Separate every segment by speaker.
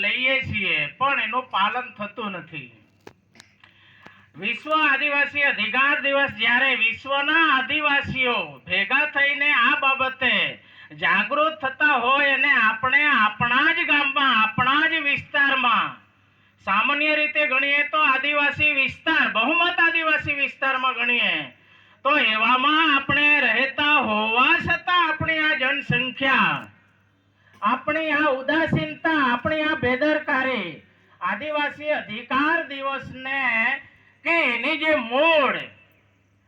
Speaker 1: લઈએ છીએ પણ એનું પાલન થતું નથી। વિશ્વ આદિવાસી અધિકાર દિવસ જ્યારે વિશ્વના આદિવાસીઓ ભેગા થઈને આ બાબતે જાગૃત થતા હોય અને આપણે આપણા જ ગામમાં આપણા જ વિસ્તારમાં સામાન્ય રીતે ગણીએ તો આદિવાસી વિસ્તાર બહુમત આદિવાસી વિસ્તારમાં ગણીએ તો એવામાં આપણે રહેતા હોવા છતાં આપણી આ જનસંખ્યા આપણી આ ઉદાસીનતા આપણી આ બેદરકારી આદિવાસી અધિકાર દિવસને કે એની જે મૂળ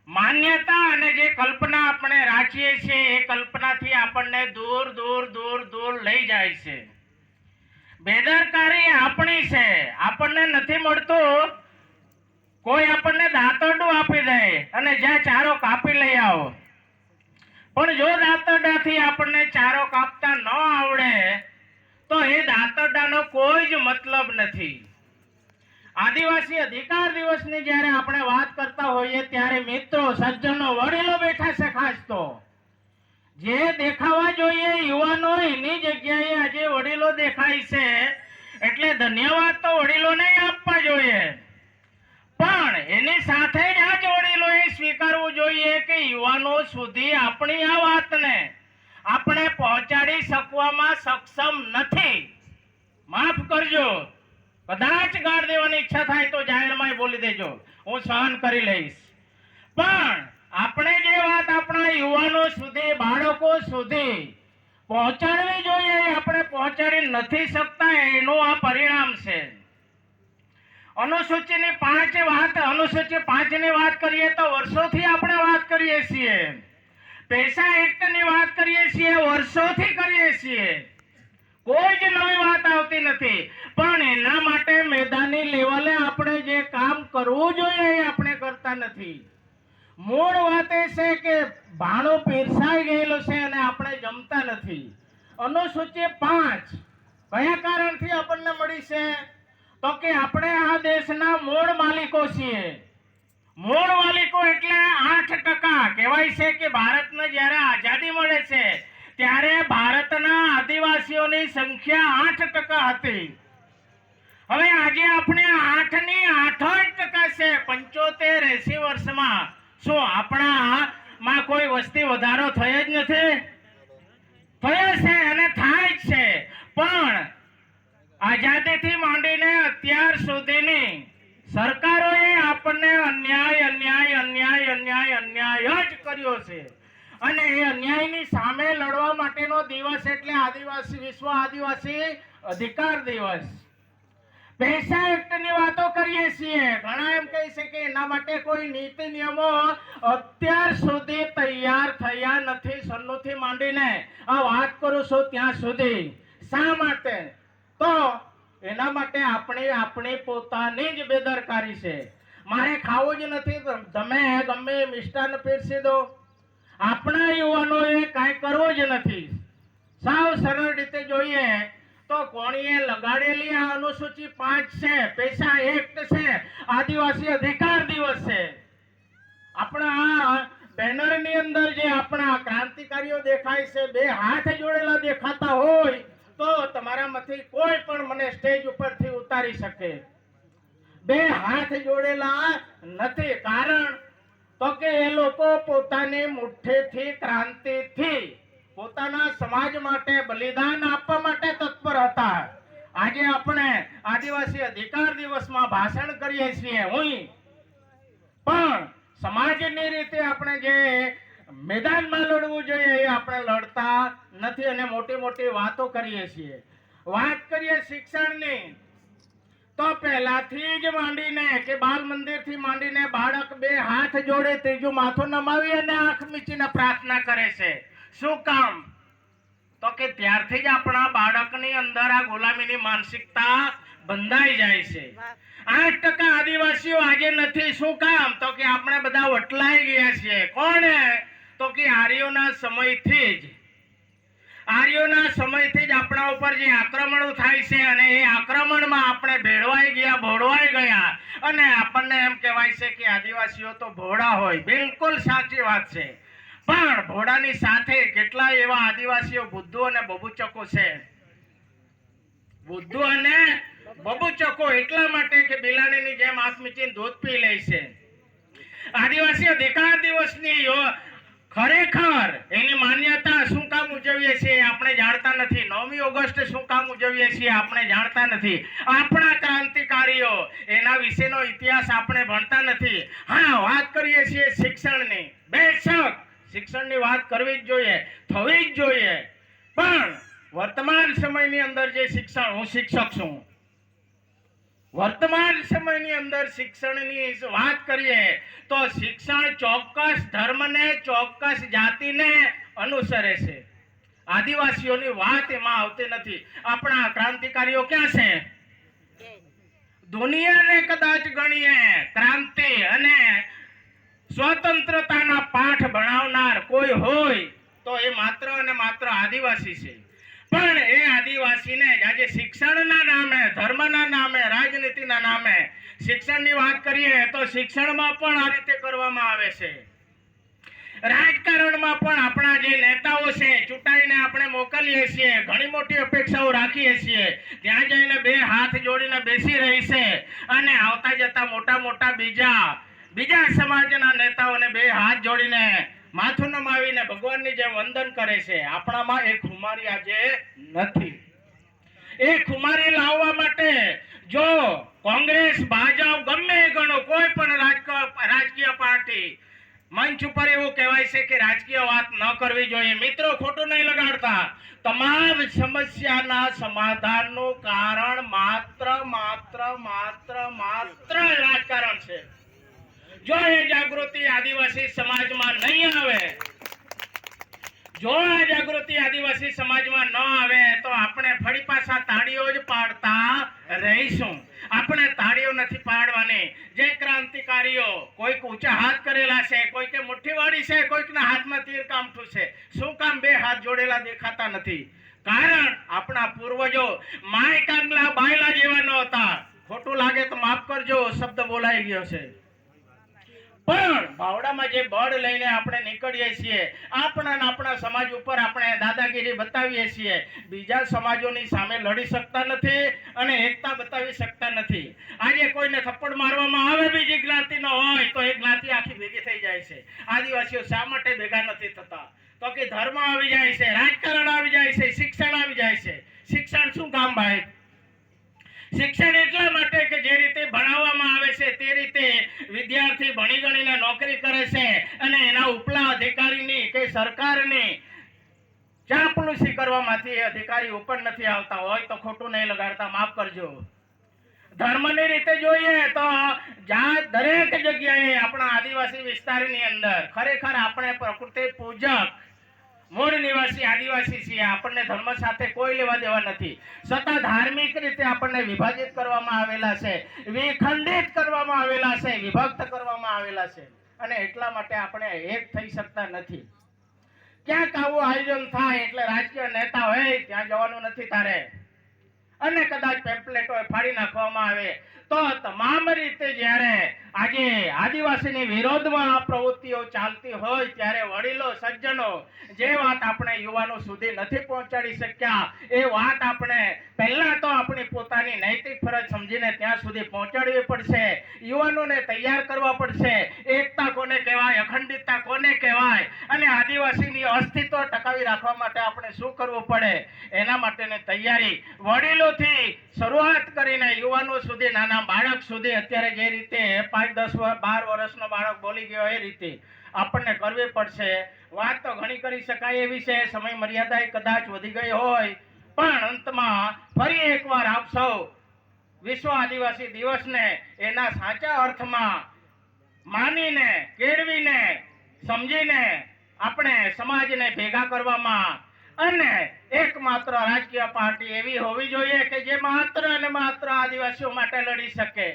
Speaker 1: માન્યતા અને જે કલ્પના આપણે રાખીએ છીએ એ કલ્પનાથી આપણને દૂર દૂર દૂર દૂર લઈ જાય છે। બેદરકારી આપણી છે, આપણને નથી મળતું, કોઈ આપણને દાંતરડું આપી દે અને જ્યાં ચારો કાપી લઈ આવો, પણ જો દાંતરડાથી આપણને ચારો કાપતા ન આવડે તો એ દાંતરડાનો કોઈ જ મતલબ નથી। આદિવાસી અધિકાર દિવસની જ્યારે આપણે વાત કરતા હોઈએ ત્યારે મિત્રો સજ્જનો વડીલો બેઠા છે, ખાસ તો જે દેખાવા જોઈએ યુવાનો એની જગ્યાએ આજે વડીલો દેખાય છે, એટલે ધન્યવાદ તો વડીલોને આપવા જોઈએ, પણ એની સાથે જ આ જ વડીલોએ સ્વીકારવું જોઈએ કે યુવાનો સુધી આપણી આ વાતને આપણે પહોંચાડી શકવામાં સક્ષમ નથી। માફ કરજો, કદાચ ગાળ દેવાની ઈચ્છા થાય તો જાહેરમાં બોલી દેજો, હું સહન કરી લઈશ, પણ આપણે જે વાત આપણા યુવાનો સુધી બાળકો સુધી પહોંચાડવી જોઈએ આપણે પહોંચાડી નથી શકતા, એનું આ પરિણામ છે। અનુસૂચિની 5 વાત અનુસૂચિ 5 ની વાત કરીએ તો વર્ષોથી આપણે વાત કરીએ છીએ, પૈસા એક્ટની વાત કરીએ છીએ, વર્ષોથી કરીએ છીએ, કોઈ જ નવી વાત આવતી નથી, પણ એના માટે મેદાની લેવલે આપણે જે કામ કરવું જોઈએ એ આપણે કરતા નથી। મૂળ વાત એ છે કે ભાણું પીરસાઈ ગયેલું છે અને આપણે જમતા નથી। અનુસૂચિ 5 કયા કારણથી આપણને મળી છે તો કે આપણે આ દેશના મૂળ માલિકો છીએ। મૂળ માલિકો એટલે 8% કહેવાય છે કે ભારતને જ્યારે આઝાદી મળે છે ત્યારે ભારતના આદિવાસીઓની સંખ્યા 8% હતી। હવે આજે આપણે 8 ની 8% છે। 75-80 વર્ષમાં શું આપણામાં કોઈ વસ્તી વધારો થયો જ નથી? થયો છે અને થાય જ છે, પણ આઝાદીથી માંડીને અત્યાર સુધીની સરકારોએ આપણને અન્યાય અન્યાય અન્યાય અન્યાય અન્યાય જ કર્યો છે, અને એ અન્યાયની સામે લડવા માટેનો દિવસ એટલે આદિવાસી વિશ્વ આદિવાસી અધિકાર દિવસ। પૈસા એક્ટની વાતો કરીએ છીએ, ઘણા એમ કહે છે કે એના માટે કોઈ નીતિ નિયમો અત્યાર સુધી તૈયાર થયા નથી, સન્નુથી માંડીને આ વાત કરું છું ત્યાં સુધી। શા માટે? તો એના માટે આપણી પોતાની જ બેદરકારી છે। મારે ખાવું જ નથી, તમે ગમે મિષ્ટાન પીરસી દો, આપણા યુવાનોએ કાંઈ કરવું જ નથી। સાવ સરળ રીતે જોઈએ તો કોણીએ લગાડેલી આ અનુસૂચિ 5 છે, પૈસા એક્ટ છે, આદિવાસી અધિકાર દિવસ છે। આપણા આ બેનરની અંદર જે આપણા ક્રાંતિકારીઓ દેખાય છે, 2 હાથ જોડેલા દેખાતા હોય તો તમારામાંથી કોઈ પણ મને સ્ટેજ ઉપરથી ઉતારી શકે। 2 હાથ જોડેલા નથી, કારણ તો કે એ લોકો પોતાની મુઠ્ઠીથી ક્રાંતિથી પોતાના સમાજ માટે બલિદાન આપવા માટે તત્પર હતા। આજે આપણે આદિવાસી અધિકાર દિવસમાં ભાષણ કરીએ છીએ, પણ સમાજની રીતે આપણે જે મેદાનમાં લડવું જોઈએ એ આપણે લડતા નથી અને મોટી મોટી વાતો કરીએ છીએ। વાત કરીએ શિક્ષણની તો પહેલાથી જ માંડીને કે બાલ મંદિરથી માંડીને બાળક 2 હાથ જોડે, ત્રીજું માથું નમાવી અને આંખ મીચીને પ્રાર્થના કરે છે। શું કામ? તો કે ત્યારથી જ આપણા બાળકની અંદર આ ગુલામીની માનસિકતા બંધાઈ જાય છે। 8% આદિવાસીઓ આજે નથી। શું કામ? તો કે આપણે બધા વટલાઈ ગયા છીએ। કોણે? તો કે આર્યોના સમયથી જ આપણા ઉપર જે આક્રમણો થાય છે અને એ આક્રમણમાં આપણે ભેળવાઈ ગયા, ભોળવાઈ ગયા, અને આપણને એમ કહેવાય છે કે આદિવાસીઓ તો ભોળા હોય। બિલકુલ સાચી વાત છે, પણ ભોળાની સાથે કેટલા એવા આદિવાસીઓ બુદ્ધુ અને બબૂચકો છે બુદ્ધુ અને બબુચકો એટલા માટે કે બિલાડીની જેમ આંખ મીચીને દૂધ પી લે છે. આદિવાસી અધિકાર દિવસની ખરેખર એની માન્યતા શું કામ ઉજવીએ છીએ આપણે જાણતા નથી. 9મી ઓગસ્ટ શું કામ ઉજવીએ છીએ આપણે જાણતા નથી. આપણા ક્રાંતિકારીઓ એના વિશેનો ઇતિહાસ આપણે ભણતા નથી. હા, વાત કરીએ છીએ શિક્ષણની. બેશક શિક્ષણની વાત કરવી જ જોઈએ, થવી જ જોઈએ. પણ વર્તમાન સમયની અંદર જે શિક્ષણ, હું શિક્ષક છું, વર્તમાન સમયની અંદર શિક્ષણની વાત કરીએ તો શિક્ષણ ચોક્કસ ધર્મને, ચોક્કસ જાતિને અનુસરે છે. આદિવાસીઓની વાત એમાં આવતી નથી. આપણા ક્રાંતિકારીઓ ક્યાં છે? દુનિયાને કદાચ ગણીએ ક્રાંતિ અને સ્વતંત્રતાના પાઠ ભણાવનાર કોઈ હોય તો એ માત્ર અને માત્ર આદિવાસી છે. પણ એ આદિવાસીને આજે શિક્ષણના નામે, ધર્મના નામે, રાજનીતિના નામે શિક્ષણની વાત કરીએ તો શિક્ષણમાં પણ આ રીતે કરવામાં આવે છે. રાજકારણમાં પણ આપણા જે નેતાઓ છે ચૂંટાઈને આપણે મોકલીએ છીએ, ઘણી મોટી અપેક્ષાઓ રાખીએ છીએ, ત્યાં જઈને 2 હાથ જોડીને બેસી રહી છે અને આવતા જતા મોટા મોટા બીજા સમાજના નેતાઓને 2 હાથ જોડીને માથું નમાવીને ભગવાનની જેમ વંદન કરે છે. આપણામાં એ ખુમારી આજે નથી. એ ખુમારી લાવવા માટે જો કોંગ્રેસ, ભાજપ, ગમે ગણો કોઈ પણ રાજકીય પાર્ટી મંચ ઉપર એવું કહેવાય છે કે રાજકીય વાત ન કરવી જોઈએ. મિત્રો, ખોટું નહીં લગાડતા. તમામ સમસ્યાના સમાધાનનું કારણ માત્ર રાજકારણ છે. જો એ જાગૃતિ આદિવાસી સમાજમાં નહીં આવે, જો આ જાગૃતિ આદિવાસી સમાજમાં ન આવે તો આપણે ફરી પાછા તાળીઓ જ પાડતા રહીશું. આપણે તાળીઓ નથી પાડવાની. જે ક્રાંતિકારીઓ કોઈક ઊંચા હાથ કરેલા છે, કોઈકે મુઠ્ઠીવાળી છે, કોઈકના હાથમાં તીર કામઠું છે, શું કામ 2 હાથ જોડેલા દેખાતા નથી? કારણ આપણા પૂર્વજો માય કાંગલા બાયલા જેવા ન હતા. ખોટું લાગે તો માફ કરજો, શબ્દ બોલાઈ ગયો છે. પણ બાવડામાં જે બળ લઈને આપણે નીકળીએ છીએ, આપણા સમાજ ઉપર આપણે દાદાગીરી બતાવીએ છીએ, બીજા સમાજોની સામે લડી શકતા નથી અને એકતા બતાવી શકતા નથી. આજે કોઈને થપ્પડ મારવામાં આવે બીજી જ્ઞાતિનો હોય તો એ જ્ઞાતિ આખી ભેગી થઈ જાય છે. આદિવાસીઓ શા માટે ભેગા નથી થતા? તો કે ધર્મ આવી જાય છે, રાજકારણ આવી જાય છે, શિક્ષણ આવી જાય છે. શિક્ષણ શું કામ ભાઈ? શિક્ષણ એટલા માટે કે જે રીતે ભણાવવામાં આવે છે તે રીતે વિદ્યાર્થી ભણી ગણીને નોકરી કરે છે અને એના ઉપલા અધિકારીની કે સરકારની ચાંપલુસી કરવામાંથી અધિકારી ઉપર નથી આવતા. હોય તો ખોટું નહીં લગાડતા, માફ કરજો. ધર્મની રીતે જોઈએ તો દરેક જગ્યાએ આપણા આદિવાસી વિસ્તારની અંદર ખરેખર આપણે પ્રકૃતિ પૂજક મૂળ નિવાસી આદિવાસી છીએ. આપણને ધર્મ સાથે કોઈ લેવા દેવા નથી. છતાં ધાર્મિક રીતે આપણને વિભાજિત કરવામાં આવેલા છે, વિખંડિત કરવામાં આવેલા છે, વિભક્ત કરવામાં આવેલા છે અને એટલા માટે આપણે એક થઈ શકતા નથી. ક્યાંક આવું આયોજન થાય એટલે રાજકીય નેતા હોય ત્યાં જવાનું નથી તારે, અને કદાચ પેમ્પલેટો ફાડી નાખવામાં આવે તો તમામ રીતે જ્યારે આજે આદિવાસીની વિરોધમાં આ પ્રવૃત્તિઓ ચાલતી હોય ત્યારે વડીલો, સજ્જનો જે વાત આપણે યુવાનો સુધી નથી પહોંચાડી શક્યા એ વાત આપણે પહેલા તો આપણી પોતાની નૈતિક ફરજ સમજીને ત્યાં સુધી પહોંચાડવી પડશે. યુવાનોને તૈયાર કરવા પડશે. એકતા કોને કહેવાય, અખંડિતતા કોને કહેવાય અને આદિવાસીની અસ્તિત્વ ટકાવી રાખવા માટે આપણે શું કરવું પડે એના માટેની તૈયારી વડીલોથી શરૂઆત કરીને યુવાનો સુધી, નાના બાળક સુધી, અત્યારે જે રીતે 5, 10, 12 વર્ષનો બાળક બોલી ગયો એ રીતે આપણને કરવી પડશે. વાત તો ઘણી કરી શકાય એવી છે, સમય મર્યાદા કદાચ વધી ગઈ હોય, પણ અંતમાં ફરી એકવાર આપ સૌ વિશ્વ આદિવાસી દિવસને એના સાચા અર્થમાં માનીને, કેળવીને, સમજીને આપણે સમાજને ભેગા કરવામાં અને એકમાત્ર રાજકીય પાર્ટી એવી હોવી જોઈએ કે જે માત્ર અને માત્ર આદિવાસીઓ માટે લડી શકે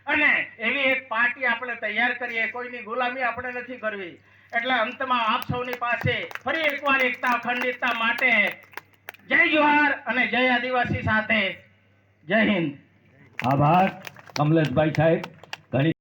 Speaker 1: અને એવી એક પાર્ટી આપણે તૈયાર કરીએ. કોઈની ગુલામી આપણે નથી કરવી. એટલે અંતમાં આપ સૌની પાસે ફરી એકવાર એકતા, અખંડિતતા માટે જય જોહાર અને જય આદિવાસી સાથે જય હિન્દ.
Speaker 2: આભાર કમલેશભાઈ સાહેબ. ઘણી